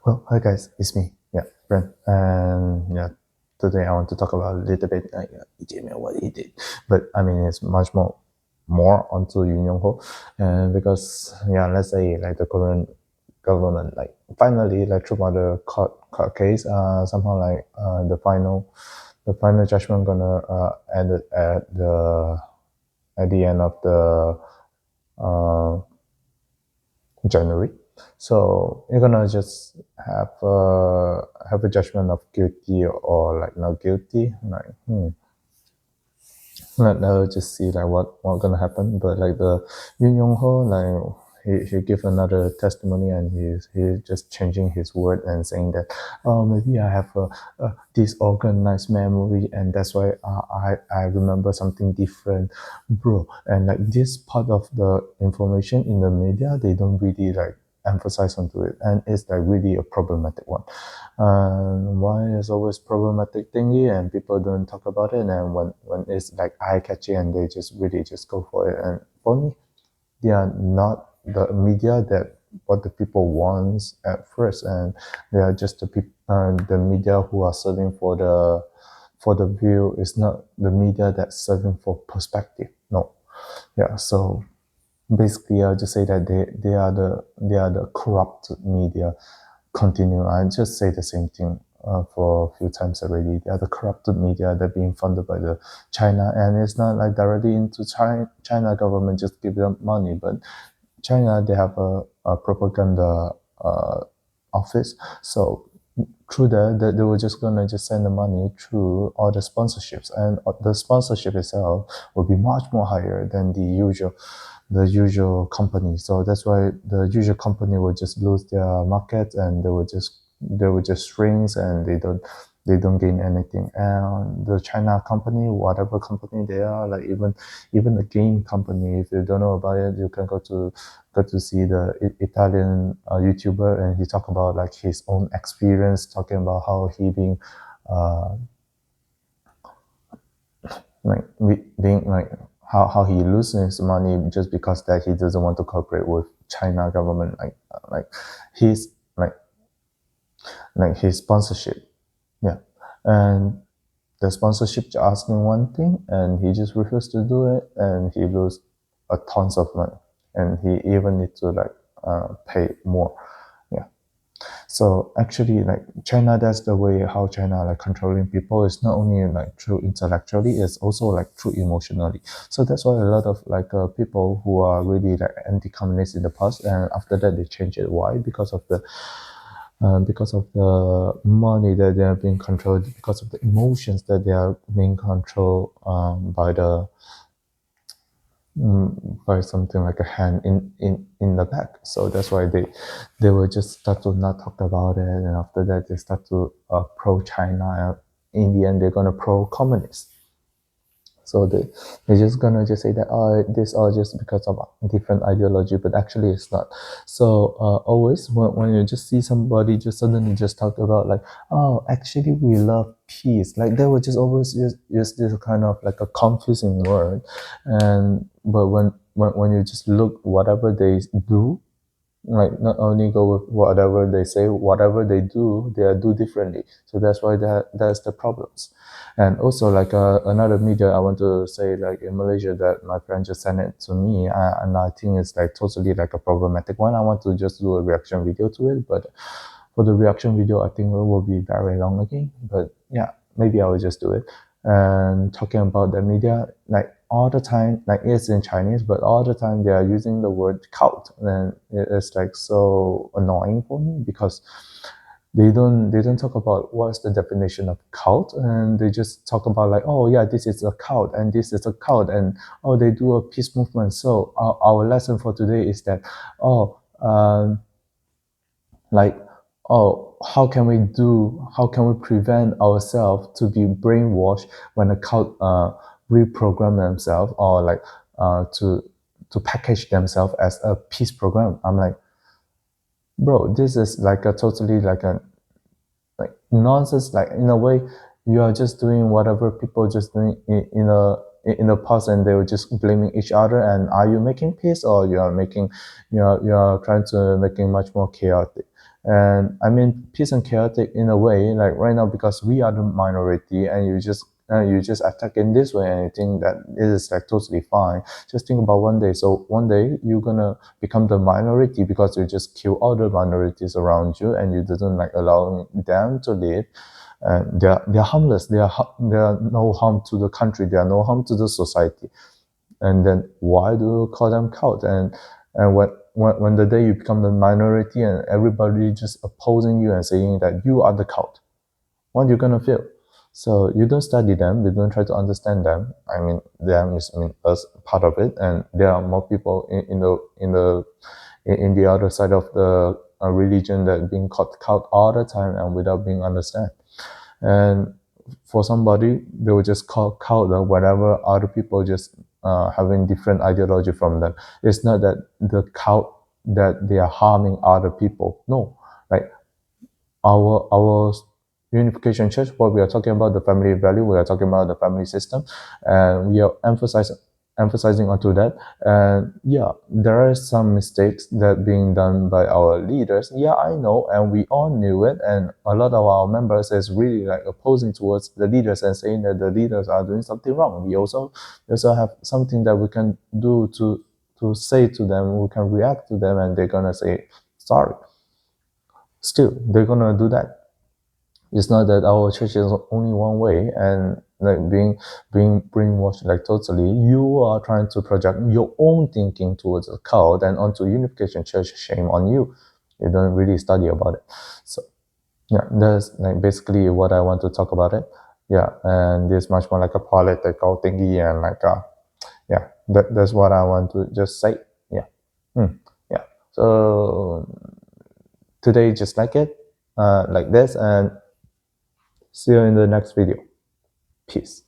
Well, hi guys, it's me. Yeah, Brent. And yeah, today I want to talk about a little bit like Lee Jae-myung, what he did. But I mean, it's much more onto Yoon Young-ho, and because yeah, let's say like the Korean government like finally like through the court case, somehow like the final judgment gonna end at the end of the uh, January. So you're gonna just have a judgment of guilty or like not guilty. Like let's just see like what gonna happen. But like the Yoon Young Ho, like he give another testimony and he just changing his word and saying that maybe I have a disorganized memory and that's why I remember something different, bro. And like this part of the information in the media, they don't really like emphasize onto it, and it's like really a problematic one. Why is always problematic thingy and people don't talk about it, and when it's like eye catchy and they just really just go for it. And for me, they are not the media that what the people wants at first, and they are just the media who are serving for the view. Is not the media that's serving for perspective. No. Yeah, so basically I'll just say that they are the corrupted media. Continue. I just say the same thing for a few times already. They are the corrupted media that being funded by the China, and it's not like directly into China government just give them money, but China they have a propaganda uh, office, so through that they were just gonna just send the money through all the sponsorships, and the sponsorship itself will be much more higher than the usual company. So that's why the usual company will just lose their market and they will just shrink and they don't gain anything. And the China company, whatever company they are, like even the game company, if you don't know about it, you can go to see the Italian YouTuber, and he talk about like his own experience, talking about how he being uh, like being like how he loses money just because that he doesn't want to cooperate with China government, like his like his sponsorship. Yeah, and the sponsorship just asking one thing and he just refused to do it, and he lose a tons of money, and he even need to like pay more. Yeah. So actually, like China, that's the way how China like controlling people. Is not only like through intellectually, it's also like through emotionally. So that's why a lot of like people who are really like anti-communist in the past, and after that they change it. Why? Because of the money that they are being controlled, because of the emotions that they are being controlled by something like a hand in the back. So that's why they will just start to not talk about it, and after that they start to pro China. In the end, they're gonna pro communist. So they're just gonna just say that this all just because of different ideology, but actually it's not. So always when you just see somebody just suddenly just talk about like, oh, actually we love peace, like they would just always use this kind of like a confusing word. And but when you just look whatever they do, like not only go with whatever they say, whatever they do differently. So that's why that's the problems. And also like another media I want to say, like in Malaysia, that my friend just sent it to me, and I think it's like totally like a problematic one. I want to just do a reaction video to it, but for the reaction video I think it will be very long again. But yeah, maybe I will just do it. And talking about the media, like all the time, like it's in Chinese, but all the time they are using the word cult, and it's like so annoying for me, because they don't talk about what's the definition of cult, and they just talk about like, oh yeah, this is a cult and this is a cult, and oh, they do a peace movement. So our lesson for today is that, oh, like, oh, how can we prevent ourselves to be brainwashed when a cult reprogram themselves, or like to package themselves as a peace program. I'm like, bro, this is like a totally like a like nonsense. Like in a way, you are just doing whatever people just doing in the past, and they were just blaming each other. And are you making peace, or you are trying to making much more chaotic? And I mean, peace and chaotic in a way, like right now, because we are the minority, and you just attack in this way, and you think that it is like totally fine. Just think about one day. So one day you're gonna become the minority because you just kill other minorities around you, and you didn't like allow them to live. And they're harmless. They are no harm to the country. They are no harm to the society. And then why do you call them cult? And when the day you become the minority and everybody just opposing you and saying that you are the cult, what you gonna feel? So you don't study them, you don't try to understand them. I mean, them is, I mean, us part of it, and there are more people in the other side of the religion that being called cult all the time and without being understand. And for somebody, they will just call cult whatever other people just having different ideology from them. It's not that the cult that they are harming other people. No, like our unification church, what we are talking about, the family value, we are talking about the family system, and we are emphasizing onto that. And yeah, there are some mistakes that being done by our leaders. Yeah, I know, and we all knew it, and a lot of our members is really like opposing towards the leaders and saying that the leaders are doing something wrong. We also have something that we can do to say to them, we can react to them, and they're gonna say sorry. Still, they're gonna do that. It's not that our church is only one way, and like being brainwashed like totally. You are trying to project your own thinking towards the cult and onto Unification Church. Shame on you. You don't really study about it. So yeah, that's like basically what I want to talk about it. Yeah, and this much more like a political thingy, and like yeah, that's what I want to just say. Yeah. Yeah. So today just like this, and see you in the next video. Peace.